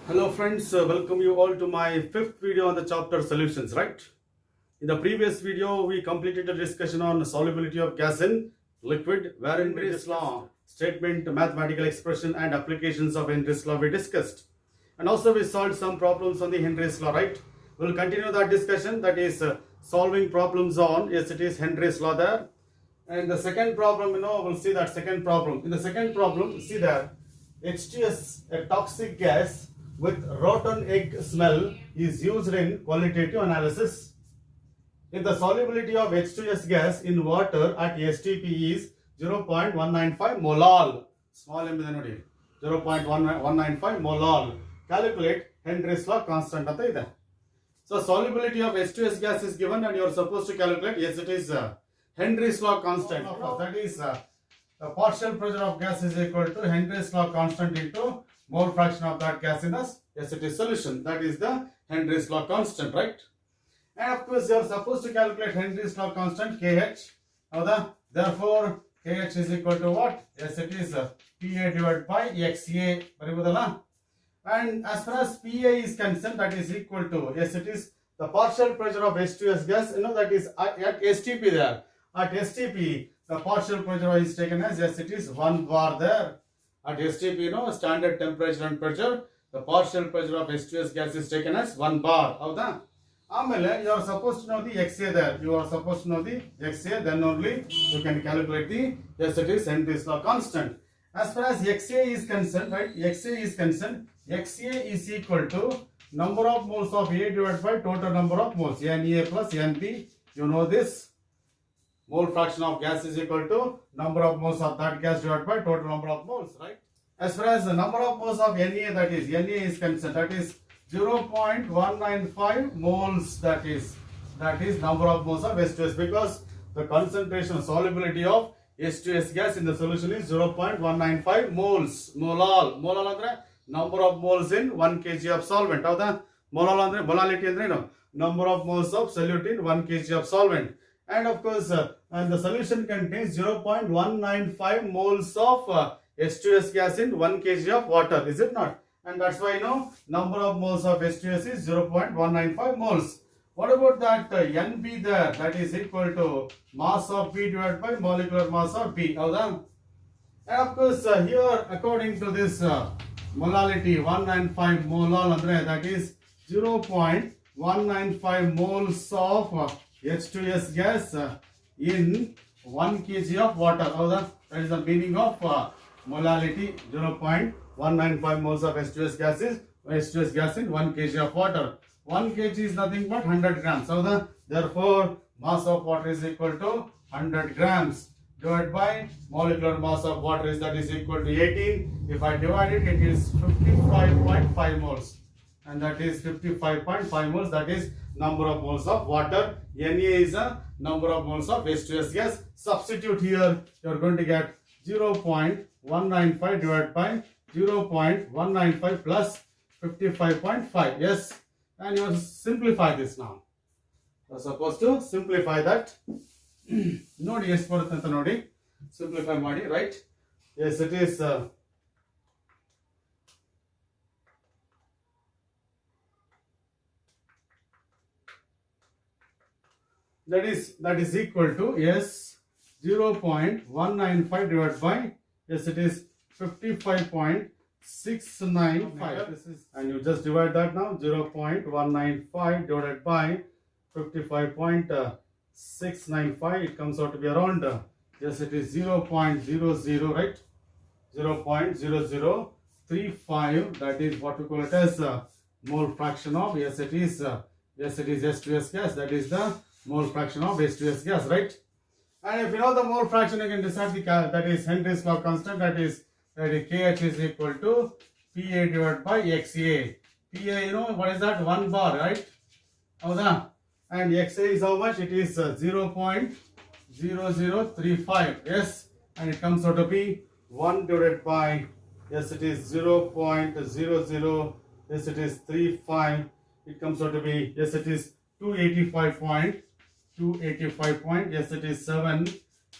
Hello friends, welcome you all to my fifth video on the chapter solutions, right? In the previous video, we completed a discussion on solubility of gas in liquid, wherein Henry's law, statement, mathematical expression and applications of Henry's law we discussed. And also we solved some problems on the Henry's law, right? We'll continue that discussion, that is solving problems on, yes it is Henry's law there. And the second problem, we'll see that second problem. In the second problem, see there, H2S, a toxic gas with rotten egg smell, is used in qualitative analysis. If the solubility of H2S gas in water at STP is 0.195 molal, small m ನೋಡಿ 0.195 molal, calculate Henry's law constant ಅಂತ ಇದೆ. So solubility of H2S gas is given and you are supposed to calculate, yes it is Henry's law constant. That is the partial pressure of gas is equal to Henry's law constant into mole fraction of that gas in the acidic solution. That is the Henry's law constant, right? And of course, you are supposed to calculate Henry's law constant Kh. Therefore, Kh is equal to what? Yes, it is Pa divided by Xa. And as far as Pa is concerned, that is equal to, yes, it is the partial pressure of H2S gas, that is at STP there. At STP, the partial pressure is taken as, yes, it is 1 bar there. At STP, standard temperature and pressure, the partial pressure of H2S gas is taken as 1 bar. You are supposed to know the Xa there. You are supposed to know the Xa, then only you can calculate the, yes, it is Henry's law constant. As far as Xa is concerned, right, Xa is equal to number of moles of A divided by total number of moles, Na plus Np. You know this. Mole fraction of gas is equal to number of moles of that gas divided by total number of moles, right? As far as the number of moles of Na, that is concerned, that is 0.195 moles, that is number of moles of H2S, because the concentration solubility of H2S gas in the solution is 0.195 moles. Molal andre number of moles in 1 kg of solvent. Molal andre molality andre number of moles of solute in 1 kg of solvent. And of course, and the solution contains 0.195 moles of H2S gas in 1 kg of water, is it not? And that's why number of moles of H2S is 0.195 moles. What about that Nb there? That is equal to mass of B divided by molecular mass of B. And of course, here according to this molality 195 molal, that is 0.195 moles of H2S gas in 1 kg of water. That is the meaning of molality. 0.195 moles of H2S gas in 1 kg of water. 1 kg is nothing but 100 grams. Therefore, mass of water is equal to 100 grams divided by molecular mass of water is equal to 18. If I divide it, it is 55.5 moles. And that is 55.5 moles. That is number of moles of water. Na is a number of moles of H2S gas. Substitute here, you are going to get 0.195 divided by 0.195 plus 55.5. Yes, and you simplify this now. You are supposed to simplify that. Nodi yes barutante nodi. Simplify madi, right? Yes, it is. That is equal to, yes, 0.195 divided by, yes, it is 55.695. This is, and you just divide that now. 0.195 divided by 55.695. It comes out to be around, yes, it is 0.00, right? 0.0035. That is what we call it as mole fraction of, yes, it is H2S gas. That is the mole fraction of H2S gas, right? And if you know the mole fraction, you can decide that is Henry's law constant. That is Kh is equal to Pa divided by Xa. Pa, what is that? 1 bar, right? And Xa is how much? It is 0.0035. Yes, and it comes out to be 1 divided by, yes, it is 0.00. Yes, it is 35. It comes out to be, yes, it is 285. Yes, it is 7,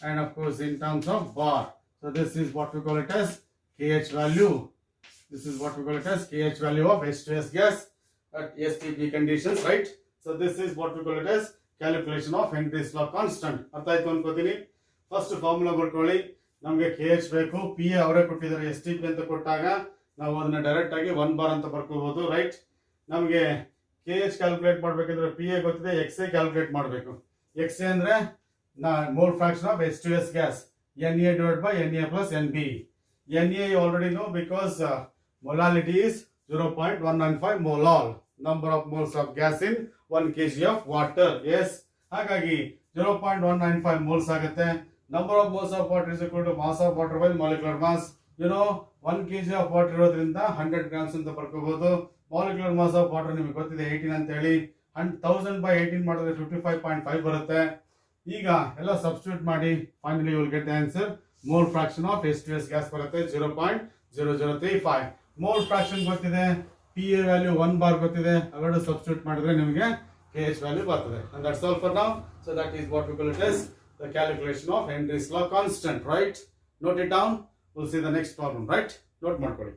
and of course in terms of bar. So this is what we call it as Kh value. This is what we call it as KH value of H2S gas at STP conditions, right? So this is what we call it as calculation of Henry's law constant. ಅರ್ಥ ಆಯ್ತು ಅನ್ಕೋತೀನಿ. First formula ಬರ್ಕೊಳ್ಳಿ. ನಮಗೆ KH ಬೇಕು, PA ಅವರೇ ಕೊಟ್ಟಿದ್ದಾರೆ, STP ಅಂತ ಕೊಟ್ಟಾಗ ನಾವು ಅದನ್ನ ಡೈರೆಕ್ಟ್ ಆಗಿ 1 ಬಾರ್ ಅಂತ ಬರ್ಕೋಬಹುದು, ರೈಟ್? ನಮಗೆ KH ಕ್ಯಾಲ್ಕುಲೇಟ್ ಮಾಡಬೇಕಂದ್ರೆ PA ಗೊತ್ತಿದೆ, XA ಕ್ಯಾಲ್ಕುಲೇಟ್ ಮಾಡಬೇಕು. XA ಅಂದ್ರೆ mole fraction of H2S gas, Na divided by Na plus Nb. Na you already know because molality is 0.195 molal, number of moles of gas in 1 kg of water. Yes, ಹಾಗಾಗಿ 0.195 moles ಆಗುತ್ತೆ. Number of moles of water is equal to mass of water by molecular mass. You know 1 kg of water ಇರೋದ್ರಿಂದ 100 grams ಅಂತ ಬರ್ಕೋಬಹುದು. molecular mass of water ನಿಮಗೆ ಗೊತ್ತಿದೆ 18 ಅಂತ ಹೇಳಿ. 1000 by 18 ಮಾಡಿದ್ರೆ 55.5 ಬರುತ್ತೆ. ಈಗ ಎಲ್ಲ ಸಬ್ಸ್ಟಿಟ್ಯೂಟ್ ಮಾಡಿ finally you will get the answer. Mole fraction of H2S gas ಬರುತ್ತೆ 0.0035. ಮೋಲ್ ಫ್ರಾಕ್ಷನ್ ಗೊತ್ತಿದೆ, PA ವ್ಯಾಲ್ಯೂ 1 ಬಾರ್ ಗೊತ್ತಿದೆ, ಅವೆರಡು ಸಬ್ಸ್ಟಿಟ್ಯೂಟ್ ಮಾಡಿದ್ರೆ ನಿಮಗೆ KH ವ್ಯಾಲ್ಯೂ ಬರ್ತದೆ. And that's all for now. So that is what we call it as the calculation of Henry's law constant, right? Note it down. We'll see the next problem, right? Note ಮಾಡ್ಕೊಳ್ಳಿ.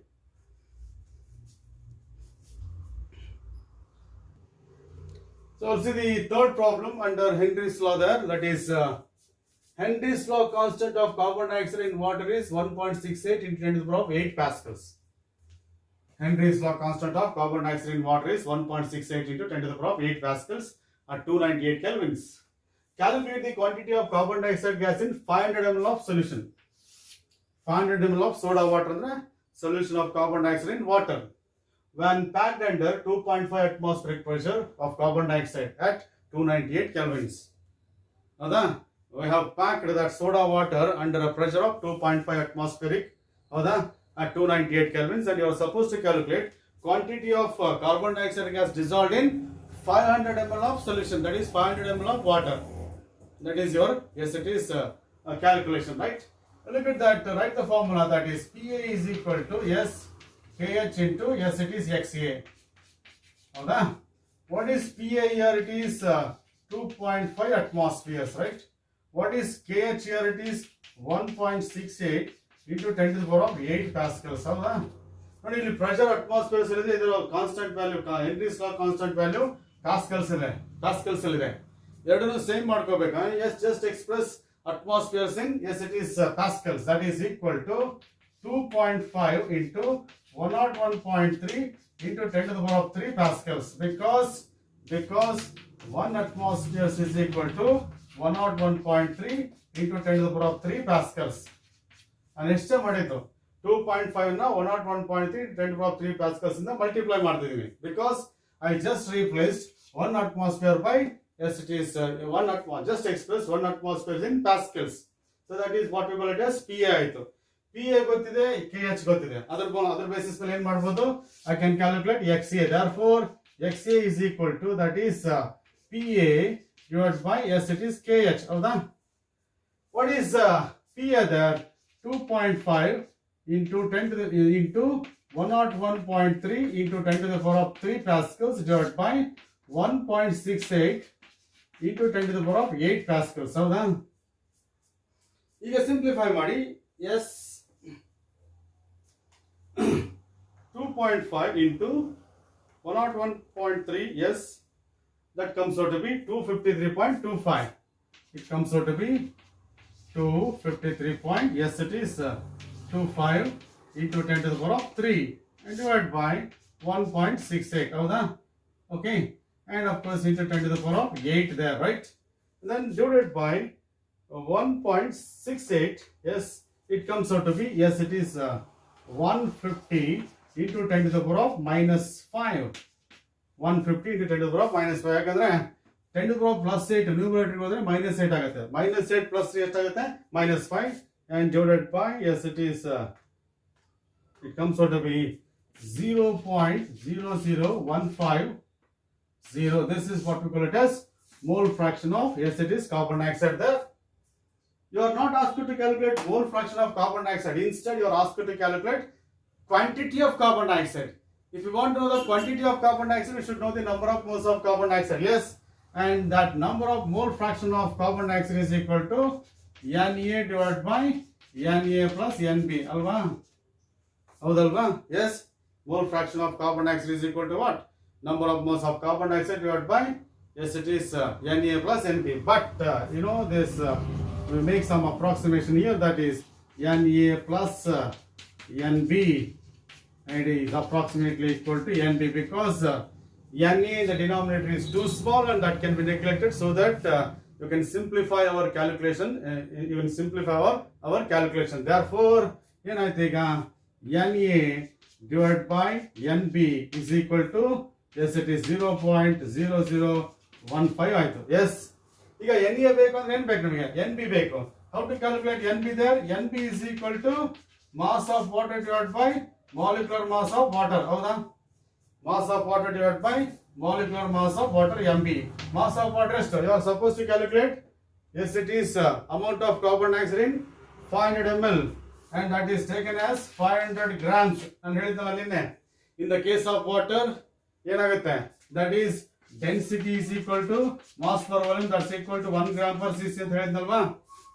So we'll see the third problem under Henry's law there. That is Henry's law constant of carbon dioxide in water is 1.68 into 10 to the power of 8 pascals. Henry's law constant of carbon dioxide in water is 1.68 into 10 to the power of 8 pascals at 298 kelvins. Calculate the quantity of carbon dioxide gas in 500 ml of solution. 500 ml of soda water ಅಂದ್ರೆ solution of carbon dioxide in water. When packed under 2.5 atmospheric pressure of carbon dioxide at 298 kelvins. Now we have packed that soda water under a pressure of 2.5 atmospheric at 298 kelvins, and you are supposed to calculate quantity of carbon dioxide gas dissolved in 500 ml of solution, that is 500 ml of water. That is your, yes, it is a calculation, right? Look at that, write the formula, that is PA is equal to S KH into yes, it is XA. What is PA here? It is 2.5 atmospheres, right? What is KH here? It is 1.68 into 10 to the power of 8 pascals. But ಇಲ್ಲಿ pressure atmospheres ಇದೆ, ಇದರ constant value Henry's law constant value pascals ಇದೆ. ಎರಡನ್ನು same ಮಾಡ್ಕೋಬೇಕಾ? Yes, just express atmospheres in, yes, it is pascals. That is equal to 2.5 into 101.3 into 10 to the power of 3 pascals, because 1 atmosphere is equal to 101.3 into 10 to the power of 3 pascals. And ಎಷ್ಟು ಮಾಡಿದ್ದು 2.5 ನ 101.3 10 to the power of 3 pascals ಇಂದ multiply ಮಾಡ್ತಿದೀವಿ, because I just replaced 1 atmosphere by, yes, it is 1 atmosphere, just express 1 atmosphere in pascals. So that is what we call it as PA ಆಯ್ತು. PA ಗೊತ್ತಿದೆ, KH ಗೊತ್ತಿದೆ, ಅದರ basis ಮೇಲೆ ಏನು ಮಾಡಬಹುದು? I can calculate XA. Therefore XA is equal to, that is PA divided by, yes, it is KH. ಹೌದಾ? What is PA there? 2.5 into 10 to the into 101.3 into 10 to the power of 3 pascals divided by 1.68 into 10 to the power of 8 pascals. ಹೌದಾ? ಈಗ simplify ಮಾಡಿ. Yes, 2.5 into 101.3, yes, that comes out to be 253.25. It comes out to be 253. Yes, it is 25 into 10 to the power of 3 and divided by 1.68. ಹೌದಾ? Okay, and of course into 10 to the power of 8 there, right? And then divided by 1.68. Yes, it comes out to be, yes, it is 150 into 10 to the power of minus 5. 150 into 10 to the power of minus 5. ಯಾಕಂದ್ರೆ 10 to the power of plus 8 numerator ಹೋದ್ರೆ minus 8 ಆಗುತ್ತೆ. minus 8 plus 3 ಎಷ್ಟಾಗುತ್ತೆ? minus 5 and divided by, yes, it is it comes out to be 0.00150. This is what we call it as mole fraction of, yes, it is carbon dioxide there. You are not asked to calculate mole fraction of carbon dioxide. Instead, you are asked to calculate quantity of carbon dioxide. If you want to know the quantity of carbon dioxide, you should know the number of moles of carbon dioxide. Yes, and that number of mole fraction of carbon dioxide is equal to Na divided by Na plus Nb. Alva. Avadalva? Yes. Mole fraction of carbon dioxide is equal to what? Number of moles of carbon dioxide divided by, yes, it is Na plus Np. But you know this, we make some approximation here, that is Na plus Nb, and it is approximately equal to Nb, because Na in the denominator is too small and that can be neglected, so that you can simplify our calculation. You can simplify our calculation. Therefore, I think Na divided by Nb is equal to, yes, it is 0.0015 ಆಯ್ತು. Yes. ಈಗ Na ಬೇಕು ಅಂದ್ರೆ ಏನು ಬೇಕು ನಮಗೆ? Nb ಬೇಕು. How to calculate Nb there? Nb is equal to mass of water divided by molecular mass of water. ಹೌದಾ? Mass of water divided by molecular mass of water, Mb. Mass of water ಎಷ್ಟು? You are supposed to calculate. Yes, it is amount of carbon dioxide in 500 ml, and that is taken as 500 grams. ನಾನು ಹೇಳಿದ್ನಲ್ಲ ನಿನ್ನೆ. In the case of water, ಏನಾಗುತ್ತೆ? That is density is equal to mass per volume, that's equal to 1 gram per cc ಅಂತ ಹೇಳಿದ್ನಲ್ವಾ?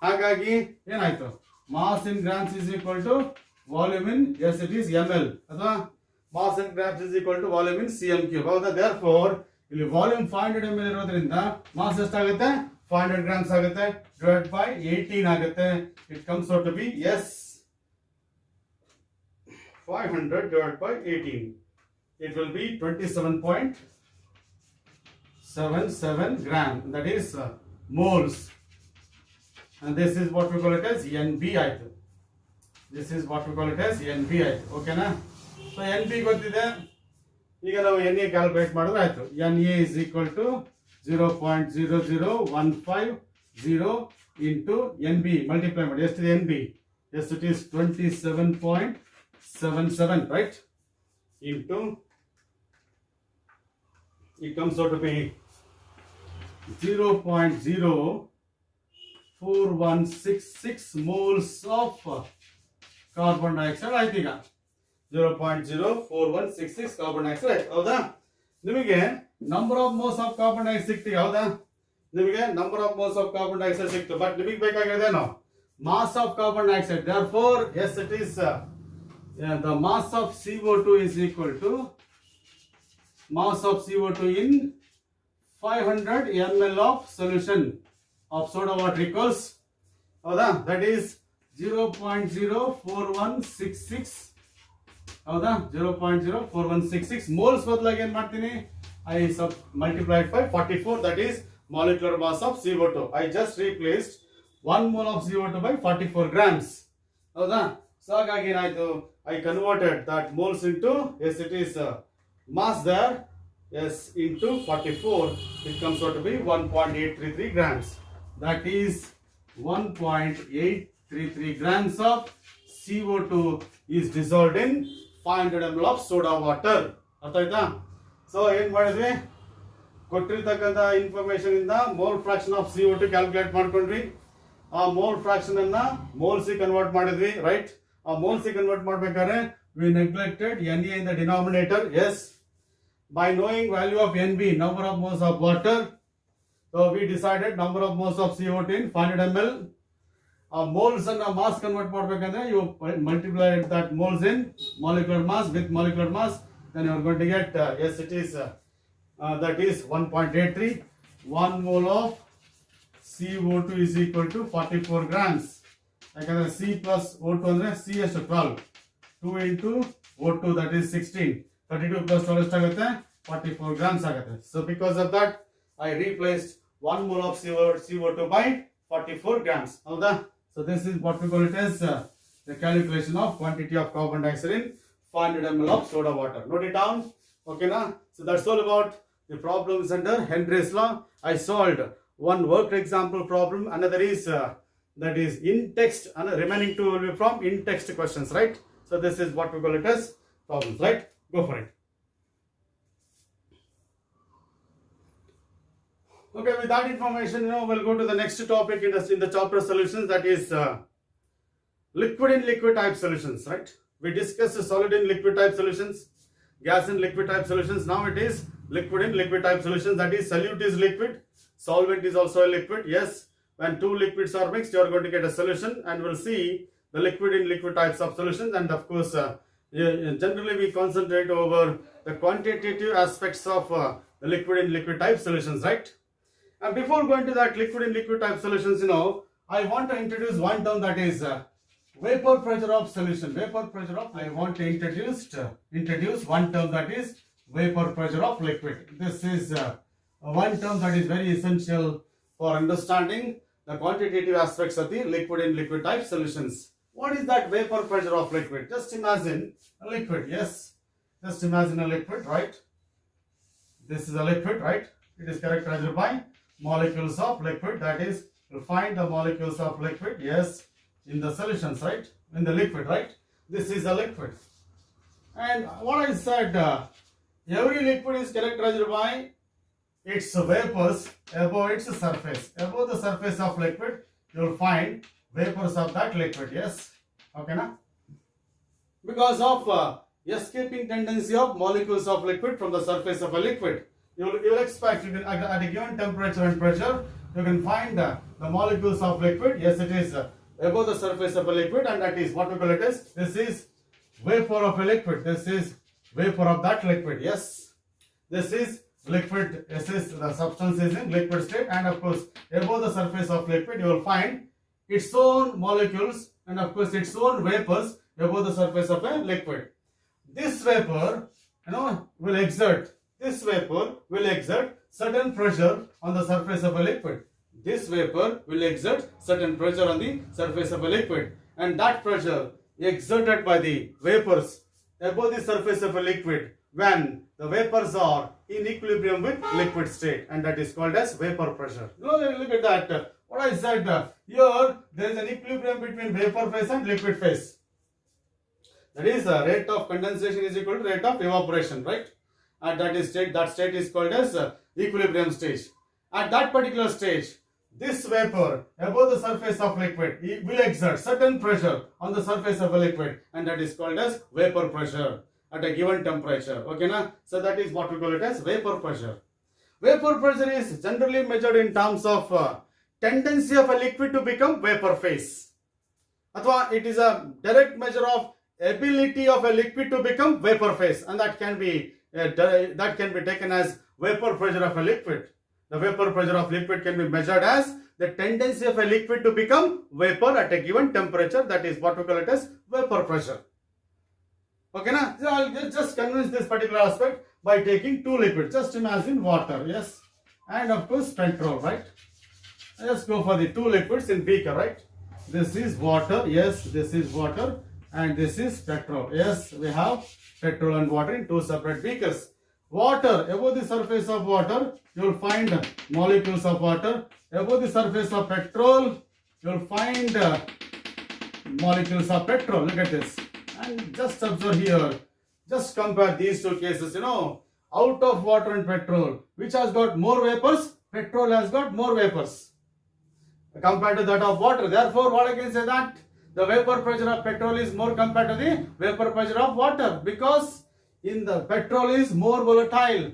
ಹಾಗಾಗಿ ಏನಾಯ್ತು? Mass in grams is equal to volume in, yes, it is ml, ಅಥವಾ mass in grams is equal to volume in cm cube. ಹೌದಾ? Therefore ಇಲ್ಲಿ volume 500 ml ಇರೋದ್ರಿಂದ mass ಎಷ್ಟಾಗುತ್ತೆ? 500 grams ಆಗುತ್ತೆ, divided by 18 ಆಗುತ್ತೆ. It comes out to be, yes, 500 divided by 18. It will be 27.77 gram. That is moles. And this is what we call it as Nb ಆಯ್ತು. This is what we call it as Nb ಆಯ್ತು. ಓಕೆನಾ? So Nb ಗೊತ್ತಿದೆ. ಈಗ ನಾವು Na calculate ಮಾಡಿದ್ರೆ ಆಯ್ತು. Na is equal to 0.00150 into Nb multiply ಮಾಡಿ. ಎಷ್ಟಿದೆ Nb? Yes, it is 27.77, right? Into, it comes out to be 0.04166 moles of carbon dioxide ಆಯ್ತು. ಈಗ 0.04166 ಕಾರ್ಬನ್ ಡೈಆಕ್ಸೈಡ್ ಆಯ್ತು. ಹೌದಾ? ನಿಮಗೆ number of moles of carbon dioxide ಸಿಕ್ತು. ಹೌದಾ? ನಿಮಗೆ number of moles of carbon dioxide ಸಿಕ್ತು. ಬಟ್ ನಿಮಗೆ ಬೇಕಾಗಿರೋದೇನು? Mass of carbon dioxide. Therefore, yes, it is the mass of CO2 is equal to mass of CO2 in 500 ml of solution of soda water equals, ಹೌದಾ? That is 0.04166. ಹೌದಾ? 0.04166 moles ಬದಲಾಗಿ ಏನು ಮಾಡ್ತೀನಿ? I multiplied by 44, that is molecular mass of CO2. I just replaced 1 mole of CO2 by 44 grams. ಹೌದಾ? So ಹಾಗಾಗಿ ಏನಾಯ್ತು? I converted that moles into, yes, it is mass there, yes, into 44. It comes out to be 1.833 grams. That is 1.833 grams of CO2 is dissolved in 500 ml of soda water. ಅರ್ಥ ಆಯ್ತಾ? So ಏನ್ ಮಾಡಿದ್ವಿ? ಕೊಟ್ಟಿರ್ತಕ್ಕಂಥ information ಇಂದ mole fraction of CO2 calculate ಮಾಡ್ಕೊಂಡ್ವಿ. ಆ mole fraction ಅನ್ನ moles convert ಮಾಡಿದ್ವಿ, ರೈಟ್? ಆ ಮೋಲ್ಸ್ ಕನ್ವರ್ಟ್ ಮಾಡ್ಬೇಕಾದ್ರೆ we neglected Na in the denominator. Yes, by knowing value of Nb, number of moles of water, so we decided number of moles of CO2 in 500 ml. Moles and mass convert ಮಾಡ್ಬೇಕಂದ್ರೆ you multiply that moles in molecular mass with molecular mass, then you are going to get, yes, it is that is 1.83. 1 mole of CO2 is equal to 44 grams. ಯಾಕಂದ್ರೆ C plus O2 ಅಂದ್ರೆ C ಎಷ್ಟು 12, 2 into O2, that is 16. 32 plus 12 ಎಷ್ಟಾಗುತ್ತೆ? 44 grams ಆಗುತ್ತೆ. So because of that, I replaced 1 mole of CO2 by 44 grams. ಹೌದಾ? So this is what we call it as the calculation of quantity of carbon dioxide in 500 ml of soda water. Note it down. Okay na? So that's all about the problems under Henry's law. I solved one worked example problem. Another is that is in text, and remaining two will be from in text questions, right? So this is what we call it as problems, right? Go for it. Okay, with that information, we'll go to the next topic in the chapter solutions, that is liquid in liquid type solutions, right? We discussed solid in liquid type solutions, gas in liquid type solutions. Now it is liquid in liquid type solutions, that is solute is liquid, solvent is also a liquid. Yes, when two liquids are mixed, you are going to get a solution, and we'll see the liquid in liquid types of solutions, and of course generally we concentrate over the quantitative aspects of the liquid in liquid type solutions, right? And before going to that liquid in liquid type solutions, I want to introduce one term, that is vapor pressure of solution. Vapor pressure of, I want to introduce one term, that is vapor pressure of liquid. This is one term that is very essential for understanding the quantitative aspects of the liquid in liquid type solutions. What is that vapor pressure of liquid? Just imagine a liquid, yes. Just imagine a liquid, right? This is a liquid, right? It is characterized by molecules of liquid, that is, you find the molecules of liquid, yes, in the solutions, right? In the liquid, right? This is a liquid. And what I said, every liquid is characterized by its vapors above its surface. Above the surface of liquid, you will find vapors of that liquid, yes. Okay, na? Because of escaping tendency of molecules of liquid from the surface of a liquid, you will expect at a given temperature and pressure, you can find the molecules of liquid, yes, it is above the surface of a liquid, and that is what we call it as, this is vapor of a liquid, this is vapor of that liquid, yes. This is liquid, this is the substance is in liquid state, and of course above the surface of liquid you will find its own molecules and of course its own vapors above the surface of a liquid. This vapor, will exert certain pressure on the surface of a liquid. This vapor will exert certain pressure on the surface of a liquid, and that pressure exerted by the vapors above the surface of a liquid when the vapors are in equilibrium with liquid state, and that is called as vapor pressure. Look at that. What I said, here there is an equilibrium between vapor phase and liquid phase. That is, rate of condensation is equal to rate of evaporation, right? At that state is called as equilibrium stage. At that particular stage, this vapor above the surface of liquid will exert certain pressure on the surface of a liquid, and that is called as vapor pressure at a given temperature. Okay, na? So that is what we call it as vapor pressure. Vapor pressure is generally measured in terms of tendency of a liquid to become vapor phase. Athwa it is a direct measure of ability of a liquid to become vapor phase, and that can be taken as vapor pressure of a liquid. The vapor pressure of liquid can be measured as the tendency of a liquid to become vapor at a given temperature. That is what we call it as vapor pressure. Okay, na? So I'll just convince this particular aspect by taking two liquids. Just imagine water, yes, and of course petrol, right? Let's go for the two liquids in beaker, right? This is water, yes, this is water, and this is petrol. Yes, we have petrol and water in two separate beakers. Water, above the surface of water, you will find molecules of water. Above the surface of petrol, you will find molecules of petrol. Look at this. And just observe here. Just compare these two cases, out of water and petrol. Which has got more vapors? Petrol has got more vapors compared to that of water. Therefore, what I can say that the vapor pressure of petrol is more compared to the vapor pressure of water, because in the petrol is more volatile,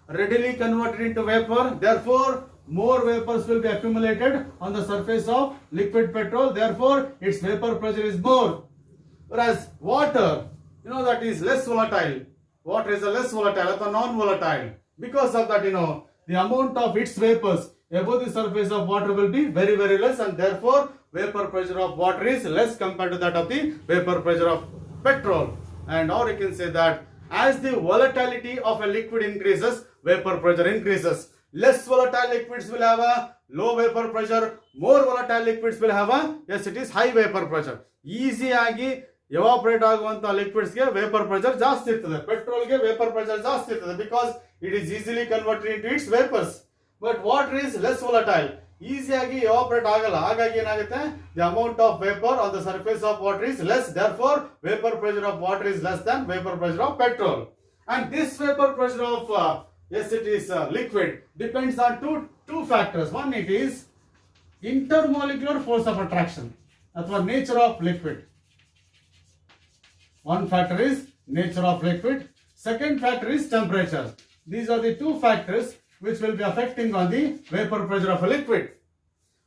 readily converted into vapor. Therefore, more vapors will be accumulated on the surface of liquid petrol. Therefore, its vapor pressure is more. Whereas water, that is less volatile. Water is a less volatile or non-volatile. Because of that, the amount of its vapors above the surface of water will be very, very less, and therefore vapor pressure of water is less compared to that of the vapor pressure of petrol. And or you can say that as the volatility of a liquid increases, vapor pressure increases. Less volatile liquids will have a low vapor pressure. More volatile liquids will have a, yes, it is high vapor pressure. Easy agi evaporate ಆಗುವಂತ liquids ಗೆ vapor pressure ಜಾಸ್ತಿ ಇರ್ತದೆ. Petrol ಗೆ vapor pressure ಜಾಸ್ತಿ ಇರ್ತದೆ because it is easily converted into its vapors. But water is less volatile. ಈಸಿಯಾಗಿ evaporate ಆಗಲ್ಲ. ಹಾಗಾಗಿ ಏನಾಗುತ್ತೆ, the amount of vapor on the surface of water is less. Therefore, vapor pressure of water is less than vapor pressure of petrol. And this vapor pressure of yes, it is liquid depends on two factors. One, it is intermolecular force of attraction, athwa nature of liquid. One factor is nature of liquid. Second factor is temperature. These are the two factors which will be affecting on the vapor pressure of a liquid.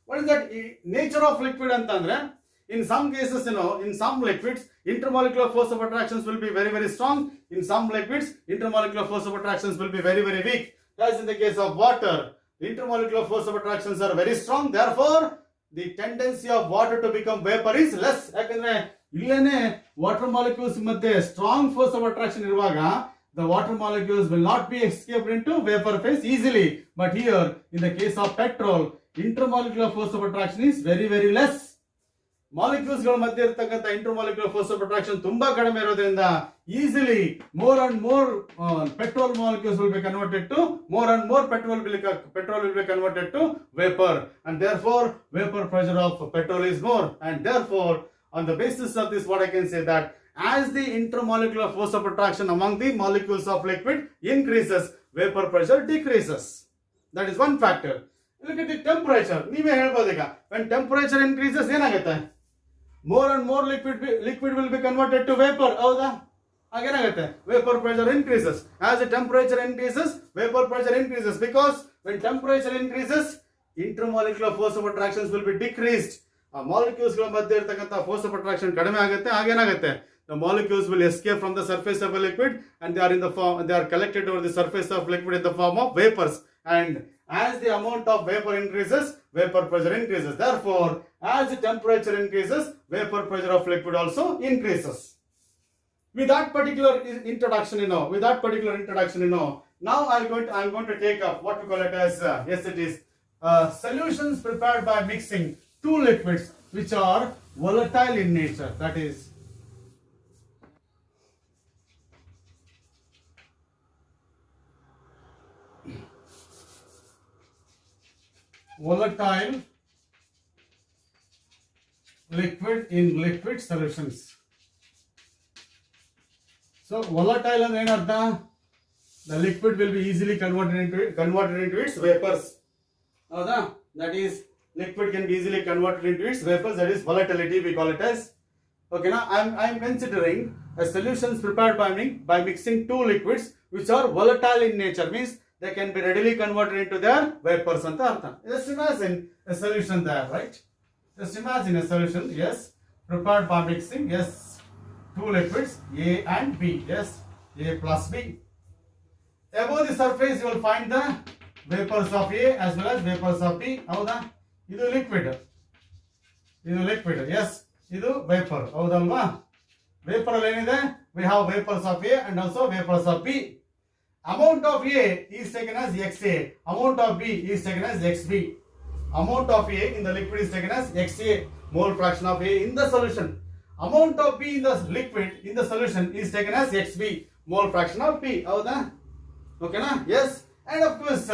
What is that nature of liquid antandre? In some cases, in some liquids, intermolecular force of attractions will be very, very strong. In some liquids, intermolecular force of attractions will be very, very weak. As in the case of water, the intermolecular force of attractions are very strong. Therefore, the tendency of water to become vapor is less. ಯಾಕಂದ್ರೆ ಇಲ್ಲೇನೆ water molecules ಮತ್ತೆ strong force of attraction ಇರುವಾಗ the water molecules will not be escaped into vapor phase easily. But here, in the case of petrol, intermolecular force of attraction is very, very less. Molecules ಗಳ ಮಧ್ಯೆ ಇರತಕ್ಕಂತ intermolecular force of attraction ತುಂಬಾ ಕಡಿಮೆ ಇರೋದ್ರಿಂದ easily more and more petrol molecules will be converted to more and more petrol will be converted to vapor, and therefore vapor pressure of petrol is more, and therefore on the basis of this what I can say that as the intermolecular force of attraction among the molecules of liquid increases, vapor pressure decreases. That is one factor. Look at the temperature. ನೀವೇ ಹೇಳ್ಬೋದು ಈಗ when temperature increases ಏನಾಗುತ್ತೆ? More and more liquid will be converted to vapor. ಹೌದಾ? ಆಗೇನಾಗುತ್ತೆ? Vapor pressure increases. As the temperature increases, vapor pressure increases, because when temperature increases, intermolecular force of attractions will be decreased. Molecules ಗಳ ಮಧ್ಯೆ ಇರತಕ್ಕಂತ force of attraction ಕಡಿಮೆ ಆಗುತ್ತೆ. ಆಗೇನಾಗುತ್ತೆ? The molecules will escape from the surface of a liquid, and they are collected over the surface of liquid in the form of vapors. And as the amount of vapor increases, vapor pressure increases. Therefore, as the temperature increases, vapor pressure of liquid also increases. With that particular introduction, now I'm going to take up what we call it as solutions prepared by mixing two liquids which are volatile in nature. That is, volatile liquid in liquid solutions. So volatile and ಏನರ್ಥ? The liquid will be easily converted into its vapors. ಹೌದಾ? That is, liquid can be easily converted into its vapors. That is volatility, we call it as. Okay, now I'm considering a solutions prepared by mixing two liquids which are volatile in nature, means they can be readily converted into their vapors anta artha. Just imagine a solution there, right? Just imagine a solution, yes, prepared by mixing, yes, two liquids A and B, yes, A plus B. Above the surface you will find the vapors of A as well as vapors of B. Howda? Idu liquid, yes, idu vapor. Howdalva? Vapor alli enide? We have vapors of A and also vapors of B. Amount of A is taken as XA. Amount of B is taken as XB. Amount of A in the liquid is taken as XA, mole fraction of A in the solution. Amount of B in the liquid in the solution is taken as XB, mole fraction of P. Howda? Okay na? Yes. And of course,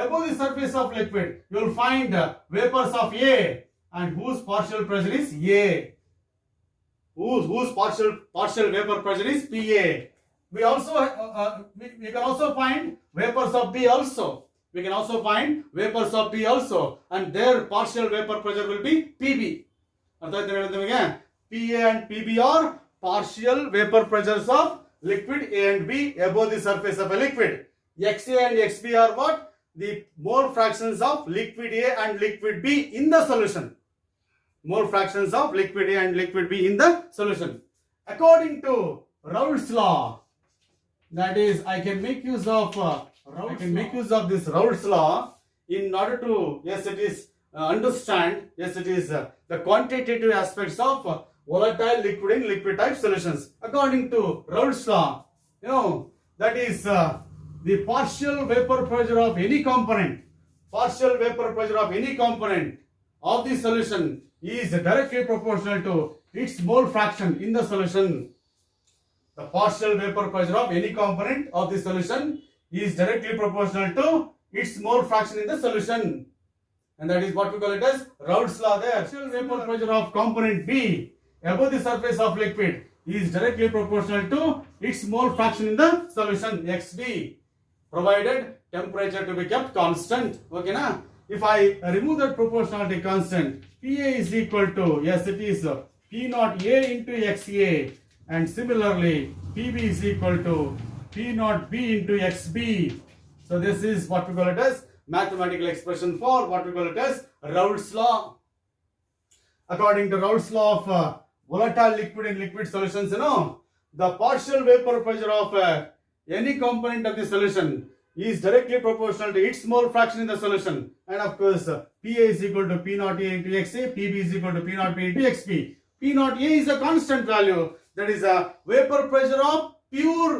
above the surface of liquid, you will find vapors of A, and whose partial pressure is A. Whose partial vapor pressure is PA. We also we can also find vapors of B also. We can also find vapors of B also, and their partial vapor pressure will be PB. PA and PB are partial vapor pressures of liquid A and B above the surface of a liquid. XA and XB are what? The mole fractions of liquid A and liquid B in the solution. Mole fractions of liquid A and liquid B in the solution. According to Raoult's law, that is, I can make use of this Raoult's law in order to, yes, it is understand, yes, it is the quantitative aspects of volatile liquid in liquid type solutions. According to Raoult's law, that is the partial vapor pressure of any component of the solution is directly proportional to its mole fraction in the solution. The partial vapor pressure of any component of the solution is directly proportional to its mole fraction in the solution, and that is what we call it as Raoult's law there. Partial vapor pressure of component B above the surface of liquid is directly proportional to its mole fraction in the solution, XB, provided temperature to be kept constant. Okay na? If I remove that proportionality constant, PA is equal to, yes, it is P naught A into XA, and similarly PB is equal to P naught B into XB. So this is what we call it as mathematical expression for what we call it as Raoult's law. according to Raoult's law of volatile liquid in liquid solutions, the partial vapor pressure of any component of the solution is directly proportional to its mole fraction in the solution. And of course, PA is equal to P naught A into XA, PB is equal to P naught B into XB. P naught A is a constant value, that is a vapor pressure of pure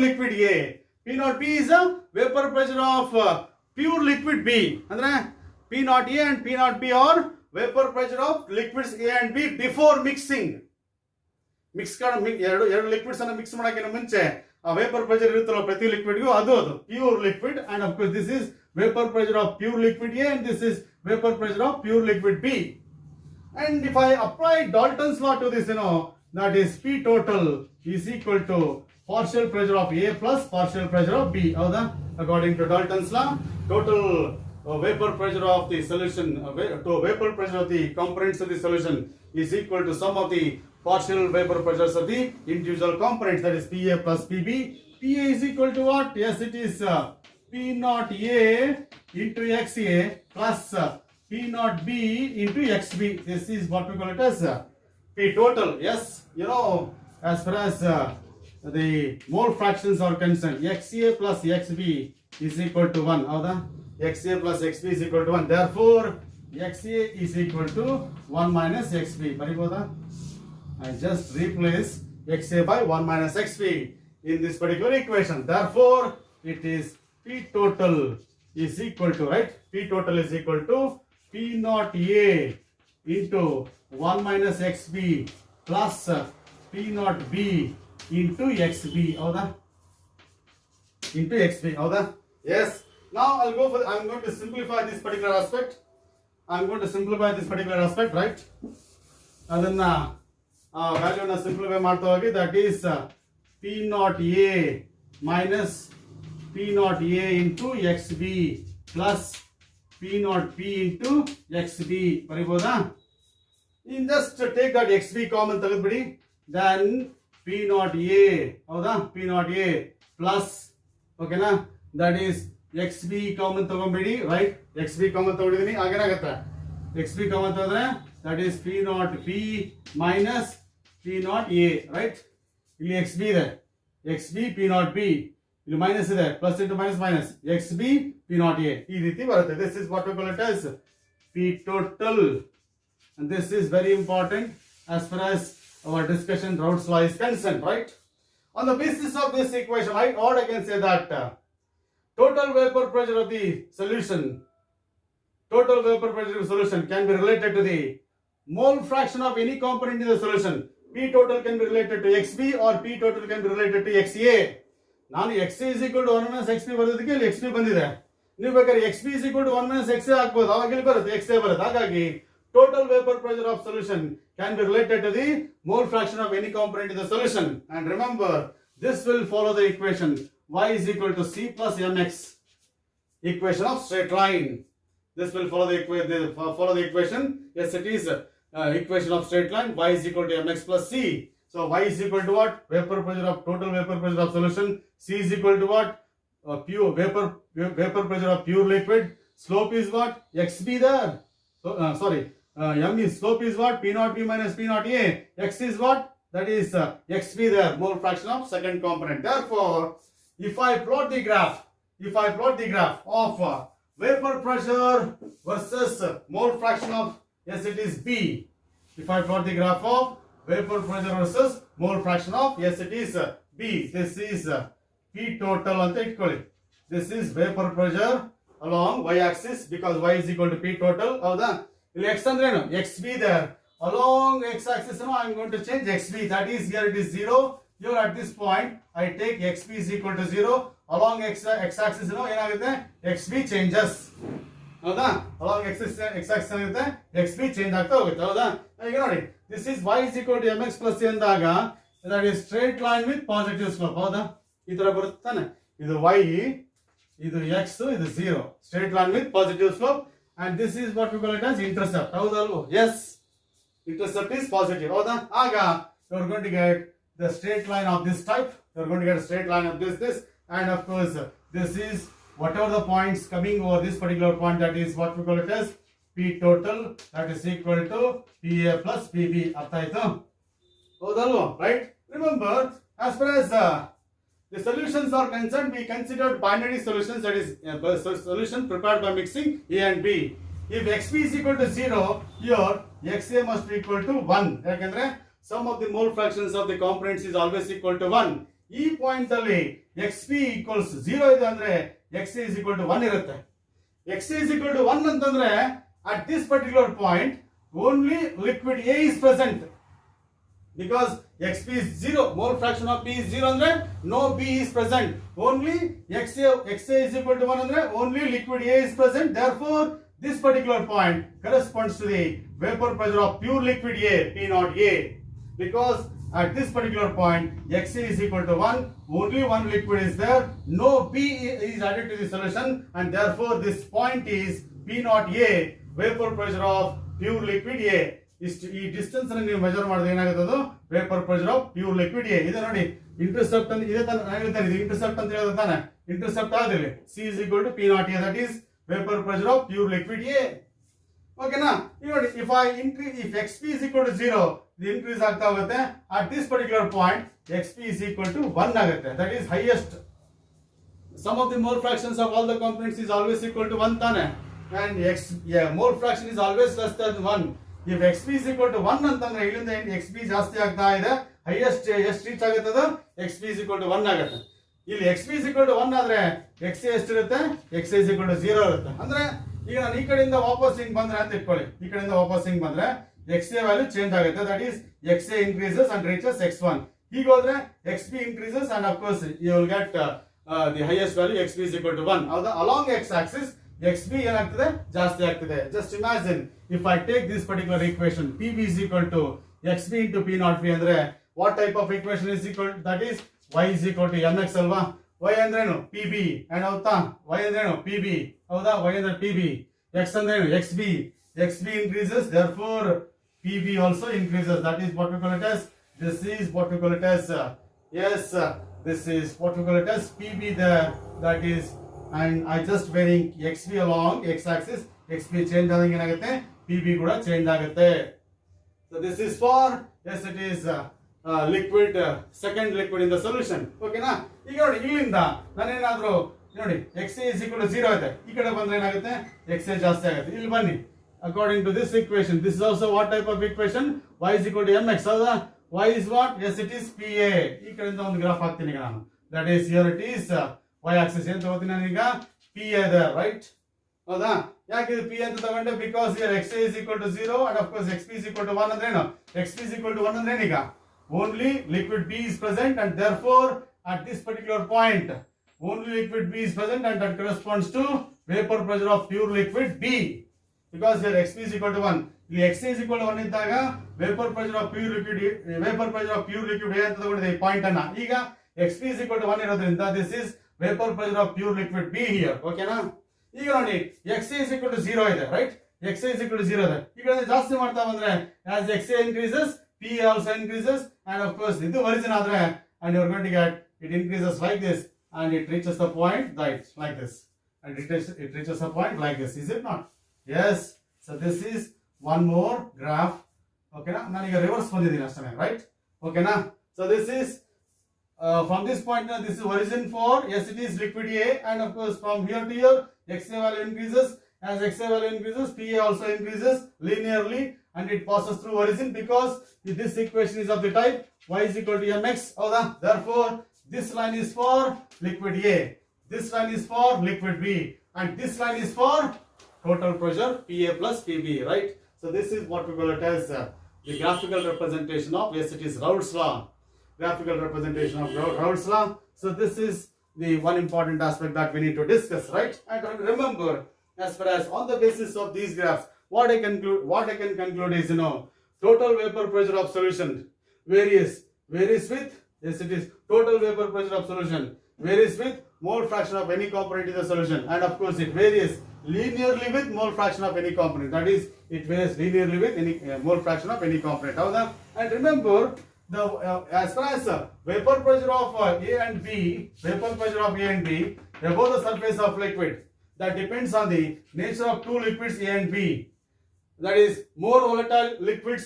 liquid A. P naught B is a vapor pressure of pure liquid B. Andre P naught A and P naught B are vapor pressure of liquids A and B before mixing. ಎರಡು liquids ಅನ್ನು mix ಮಾಡಕ್ಕೆ ಮುಂಚೆ ಆ vapour pressure ಇರುತ್ತಲ್ಲ ಪ್ರತಿ ಲಿಕ್ವಿಡ್ಗೂ ಅದು pure liquid. And of course this is vapour pressure of pure liquid A and this is vapour pressure of pure liquid B. And if I apply Dalton's law to this, that is P total is equal to partial pressure of A plus partial pressure of B. ಹೌದಾ? According to Dalton's law, total vapor pressure of the solution, vapor pressure of the components of the solution is equal to sum of the partial vapor pressures of the individual components, that is PA plus PB. PA is equal to what? Yes, it is P naught A into XA plus P naught B into XB. This is what we call it as P total. Yes, as far as the mole fractions are concerned, XA plus XB is equal to 1. Howda? XA plus XB is equal to 1. Therefore, XA is equal to 1 minus XB. Pariboda? I just replace XA by 1 minus XB in this particular equation. Therefore, it is P total is equal to, right? P total is equal to P naught A into 1 minus XB plus P naught B into XB. Howda? Into XB. Howda? Yes. Now I'm going to simplify this particular aspect. Right? Adanna ವ್ಯಾಲ್ಯೂನ simplify ಮಾಡ್ತಾ ಹೋಗಿ, that is P naught A minus P naught A into XB plus P naught B into XB. ಬರಿಬೋದಾ? In just take that XB common ತೆಗೆದ್ಬಿಡಿ, then P naught A, ಹೌದಾ? P naught A plus, ಓಕೆನಾ, that is XB common ತಗೊಂಡ್ಬಿಡಿ, right? XB common ತಗೊಂಡಿದ್ದೀನಿ, ಆಗೇನಾಗತ್ತೆ? XB common ತಗೊಂಡ್ರೆ that is P naught B minus P naught A, right? ಇಲ್ಲಿ XB ಇದೆ, XB P naught B, ಇಲ್ಲಿ minus ಇದೆ, plus into minus XB P naught A, ಈ ರೀತಿ ಬರುತ್ತೆ. This is what we call it as P total, and this is very important as far as our discussion Raoult's law is concerned, right? On the basis of this equation, I can say that total vapor pressure of the solution can be related to the mole fraction of any component in the solution. P total can be related to XB or P total can be related to XA. ನಾನು XA is equal to 1 minus XB ಬರೋದಕ್ಕೆ ಇಲ್ಲಿ XB ಬಂದಿದೆ. ನೀವು ಬೇಕಾದ್ರೆ XB is equal to 1 minus XA ಹಾಕ್ಬೋದು, ಅವಾಗ ಇಲ್ಲಿ ಬರುತ್ತೆ XA ಬರುತ್ತೆ. ಹಾಗಾಗಿ total vapor pressure of solution can be related to the mole fraction of any component in the solution. And remember, this will follow the equation y is equal to C plus mx, equation of straight line. This will follow the equation. Yes, it is equation of straight line. Y is equal to mx plus C. So y is equal to what? Total vapor pressure of solution. C is equal to what? Pure vapor pressure of pure liquid. Slope is what? XB there. So m is slope is what? P naught B minus P naught A. X is what? That is XB there, mole fraction of second component. Therefore, if I plot the graph of vapor pressure versus mole fraction of, yes, it is B. If I plot the graph of vapor pressure versus mole fraction of, yes, it is B. This is P total anta itಕೊಳ್ಳಿ. This is vapor pressure along y axis because y is equal to P total. ಹೌದಾ? ಇಲ್ಲಿ x ಅಂದ್ರೆ ಏನು? XB there. Along x axis I am going to change XB. That is, here it is 0. Here at this point I take XB is equal to 0. Along x axis ಏನಾಗುತ್ತೆ? XB changes. ಹೌದಾ? along x axis ಏನಾಗುತ್ತೆ? XB change ಆಗ್ತಾ ಹೋಗುತ್ತೆ. ಹೌದಾ? ಈಗ ನೋಡಿ, this is y is equal to mx plus c ಅಂದಾಗ that is straight line with positive slope. ಹೌದಾ? ಈ ತರ ಬರುತ್ತೆ ತಾನೆ. ಇದು y, ಇದು x, ಇದು 0. Straight line with positive slope, and this is what we call it as intercept. ಹೌದಲ್ವೋ? Yes, intercept is positive. ಹೌದಾ? ಆಗ you are going to get the straight line of this type. You are going to get a straight line of this, and of course this is whatever the points coming over this particular point, that is what we call it as P total, that is equal to PA plus PB. Right? Remember, as far as the solutions are concerned, we considered binary solutions, that is solution prepared by mixing A and B. If XP is equal to 0, here XA must be equal to 1. Yakandre sum of the mole fractions of the components is always equal to 1. E point alli XP equals 0 ಇದೆ ಅಂದ್ರೆ XA is equal to 1 ಇರುತ್ತೆ. XA is equal to 1 ಅಂತಂದ್ರೆ at this particular point only liquid A is present. Because XP is 0, mole fraction of P is 0 andre no B is present. Only XA is equal to 1 andre only liquid A is present. Therefore, this particular point corresponds to the vapor pressure of pure liquid A, P naught A. Because at this particular point, XA is equal to 1, only one liquid is there, no B is added to the solution, and therefore this point is P naught A, vapor pressure of pure liquid A. ಈ distance ಅನ್ನು ನೀವು measure ಮಾಡಿದ್ರೆ ಏನಾಗುತ್ತೆ ಅದು vapour pressure of pure liquid A. ಇದೆ ನೋಡಿ intercept ಅಂತ ಇದೆ ತಾನೆ, ನಾನು ಹೇಳ್ತೇನೆ ಇದು ಇಂಟರ್ಸೆಪ್ಟ್ ಅಂತ ಹೇಳಿದ್ರೆ ತಾನೆ intercept ಆದಿಲ್ಲ. C is equal to P naught A, that is vapor pressure of pure liquid A. ಓಕೆನಾ? ಈಗ ನೋಡಿ if XP is equal to 0, ಇದು ಇನ್ಕ್ರೀಸ್ ಆಗ್ತಾ ಹೋಗುತ್ತೆ. at this particular point XP is equal to 1 ಆಗುತ್ತೆ, that is highest. Sum of the mole fractions of all the components is always equal to 1 ತಾನೆ, and mole fraction is always less than 1. if XP is equal to 1 ಅಂತಂದ್ರೆ ಇಲ್ಲಿಂದ XP ಜಾಸ್ತಿ ಆಗ್ತಾ ಇದೆ, highest ಎಷ್ಟು reach ಆಗುತ್ತದೆ XP is equal to 1 ಆಗುತ್ತೆ. ಇಲ್ಲಿ XP is equal to 1 ಆದ್ರೆ XA ಎಷ್ಟಿರುತ್ತೆ, XA is equal to 0 ಇರುತ್ತೆ. ಅಂದ್ರೆ ಈಗ ನಾನು ಈ ಕಡೆಯಿಂದ ವಾಪಸ್ ಹಿಂಗ್ ಬಂದ್ರೆ ಅಂತ ಇಟ್ಕೊಳ್ಳಿ, ಈ ಕಡೆಯಿಂದ ವಾಪಸ್ ಹಿಂಗ್ ಬಂದ್ರೆ XA ವ್ಯಾಲ್ಯೂ ಚೇಂಜ್ ಆಗುತ್ತೆ, that is XA increases and reaches X1. ಹೀಗೆ ಹೋದ್ರೆ XP increases and of course you will get the highest value XP is equal to 1. ಹೌದಾ? along X axis XP ಏನಾಗ್ತದೆ, ಜಾಸ್ತಿ ಆಗ್ತದೆ. Just imagine if I take this particular equation, PB is equal to XP into P naught P ಅಂದ್ರೆ what type of equation is equal, that is Y is equal to mx ಅಲ್ವಾ? Y ಅಂದ್ರೇನು PB, and ಹೌದಾ Y ಅಂದ್ರೇನು PB, ಹೌದಾ? Y ಅಂದ್ರೆ PB, X ಅಂದ್ರೇನು XB. XB increases, therefore PB also increases. That is what we call it as, this is what we call it as this is what we call it as PB there, that is, and I just varying XB along X axis, XB change ಆದಂಗೆ ಏನಾಗುತ್ತೆ, PB ಕೂಡ change ಆಗುತ್ತೆ. So this is for, yes it is liquid, second liquid in the solution. ಓಕೆನಾ? ಈಗ ನೋಡಿ ಇಲ್ಲಿಂದ ನಾನೇನಾದ್ರೂ ನೋಡಿ XA is equal to 0 ಇದೆ, ಈ ಕಡೆ ಬಂದ್ರೆ ಏನಾಗುತ್ತೆ, XA ಜಾಸ್ತಿ ಆಗುತ್ತೆ. ಇಲ್ಲಿ ಬನ್ನಿ, according to this equation, this is also what type of equation, Y is equal to mx. ಹೌದಾ? Y is what? Yes it is PA. ಈ ಕಡೆಯಿಂದ ಒಂದು ಗ್ರಾಫ್ ಹಾಕ್ತೀನಿ ಈಗ ನಾನು, that is here it is Y axis. ಏನು ತಗೋತೀನಿ ನಾನೀಗ, PA there, right? ಹೌದಾ? ಯಾಕೆ ಇದು P ಅಂತ ತಗೊಂಡೆ, because here XA is equal to 0 and of course XP is equal to 1 ಅಂದ್ರೆ ಏನು, XP is equal to 1 ಅಂದ್ರೆ ಏನೀಗ only liquid B is present, and therefore at this particular point only liquid B is present, and that corresponds to vapor pressure of pure liquid B. Because here XP is equal to 1, ಇಲ್ಲಿ XA is equal to 1 ಇದ್ದಾಗ vapor pressure of pure liquid A ಅಂತ ತಗೊಂಡಿದೆ ಈ point ಅನ್ನ. ಈಗ XP is equal to 1 ಇರೋದ್ರಿಂದ this is vapor pressure of pure liquid B here. ಓಕೆನಾ? ಈಗ ನೋಡಿ XA is equal to 0 ಇದೆ, right? XA is equal to 0 ಇದೆ. ಈಗ ಜಾಸ್ತಿ ಮಾಡ್ತಾ ಬಂದ್ರೆ as XA increases P also increases, and of course ಇದು origin ಆದ್ರೆ, and you are going to get it increases like this, and it reaches the point like this, and it reaches a point like this, is it not? Yes. So this is one more graph. Okay na, nanige reverse bandidini ashtane, right? Okay na. So this is from this point now, this is origin for, yes it is liquid A, and of course from here to here XA value increases. As XA value increases, PA also increases linearly, and it passes through origin, because this equation is of the type Y is equal to mx. Therefore this line is for liquid A, this line is for liquid B, and this line is for total pressure PA plus PB, right? So this is what we call it as the graphical representation of, yes it is Raoult's law, graphical representation of Raoult's law. So this is the one important aspect that we need to discuss, right? And remember, as far as on the basis of these graphs, what I can conclude is, total vapor pressure of solution varies with, yes it is total vapor pressure of solution varies with mole fraction of any component in the solution, and of course it varies linearly with mole fraction of any component, that is it varies linearly with any mole fraction of any component. And remember, the as far as vapor pressure of A and B above the surface of liquid, that depends on the nature of two liquids A and B. that is more volatile liquids,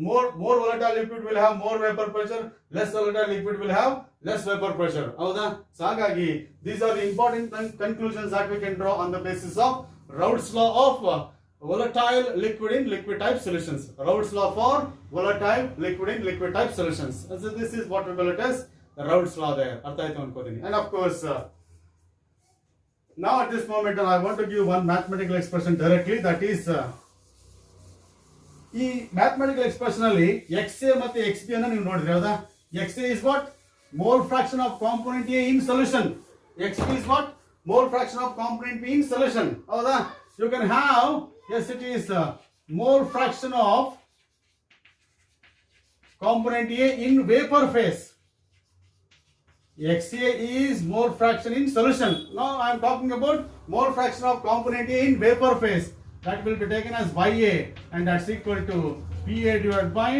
more volatile liquid will have more vapor pressure, less volatile liquid will have less vapor pressure. Howda? So hagagi these are the important conclusions that we can draw on the basis of Raoult's law of volatile liquid in liquid type solutions. Raoult's law for volatile liquid in liquid type solutions. So this is what we call it as the Raoult's law there. And of course, now at this moment I want to give one mathematical expression directly, that is ಈ mathematical expression ಅಲ್ಲಿ XA ಮತ್ತೆ XB ಅನ್ನು ನೀವು ನೋಡಿದ್ರೆ ಹೌದಾ? XA is what? Mole fraction of component A in solution. XB is what? Mole fraction of component B in solution. ಹೌದಾ? You can have, yes, it is mole fraction of component A in vapor phase. XA is mole fraction in solution. Now I am talking about mole fraction of component A in vapor phase. That will be taken as YA, and that's equal to PA divided by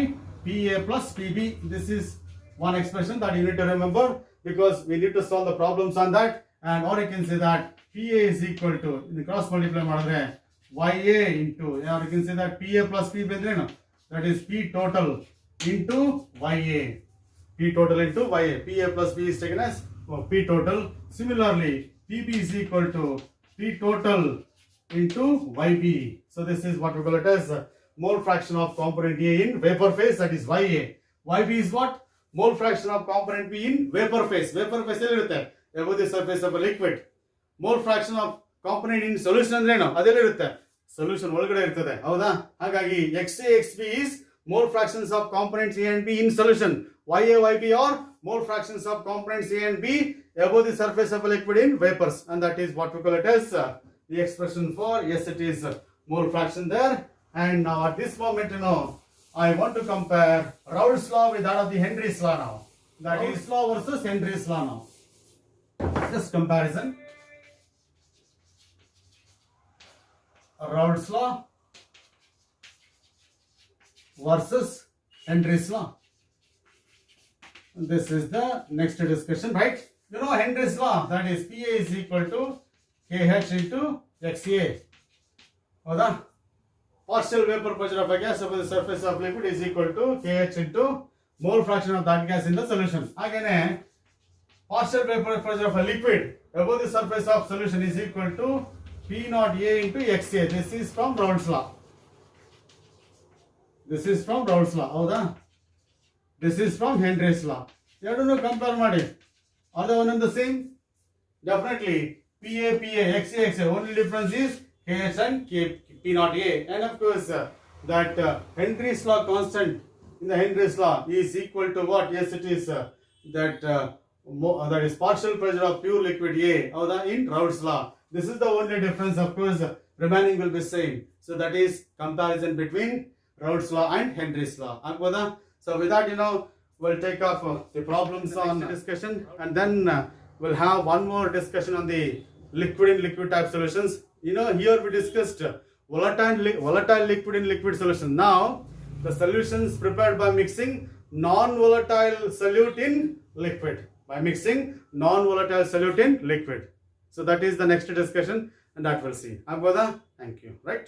PA plus PB. This is one expression that you need to remember because we need to solve the problems on that. And or you can say that PA is equal to, in the cross multiply madre, YA into, or you can say that PA plus PB, that is P total into YA. P total into YA. PA plus B is taken as P total. Similarly, PB is equal to P total into YB. So this is what we call it as mole fraction of component A in vapor phase, that is YA. YB is what? Mole fraction of component B in vapor phase. Vapor phase ಎಲ್ಲಿರುತ್ತೆ? Above the surface of a liquid. Mole fraction of component in solution ಅಂದ್ರೆ ಏನು? ಅದೆಲ್ಲಿರುತ್ತೆ? Solution ಒಳಗಡೆ ಇರ್ತದೆ. ಹೌದಾ? ಹಾಗಾಗಿ XA XB is mole fractions of components A and B in solution. YA YB are mole fractions of components A and B above the surface of a liquid in vapors, and that is what we call it as the expression for, yes, it is mole fraction there. And now at this moment, I want to compare Raoult's law with that of the Henry's law now. That is law versus Henry's law now. Just comparison. Raoult's law versus Henry's law. This is the next discussion, right? You know Henry's law, that is PA is equal to KH into XA. ಹೌದಾ? Partial vapor pressure of a gas over the surface of liquid is equal to KH into mole fraction of that gas in the solution. ಹಾಗೇನೆ partial vapor pressure of a liquid above the surface of solution is equal to P naught A into XA. This is from Raoult's law. This is from Raoult's law. ಹೌದಾ? This is from Henry's law. ಎರಡನ್ನೂ compare ಮಾಡಿ. Are they one and the same? Definitely. PA, XA, XA. Only difference is KH and P naught A. And of course, that Henry's law constant in the Henry's law is equal to what? Yes, it is that is partial pressure of pure liquid A. In Raoult's law. This is the only difference. Of course, remaining will be same. So that is comparison between Raoult's law and Henry's law. So with that, we'll take up the problems on discussion, and then we'll have one more discussion on the liquid in liquid type solutions. Here we discussed volatile liquid in liquid solution. Now the solutions prepared by mixing non-volatile solute in liquid. By mixing non-volatile solute in liquid. So that is the next discussion, and that we'll see. Thank you. Right?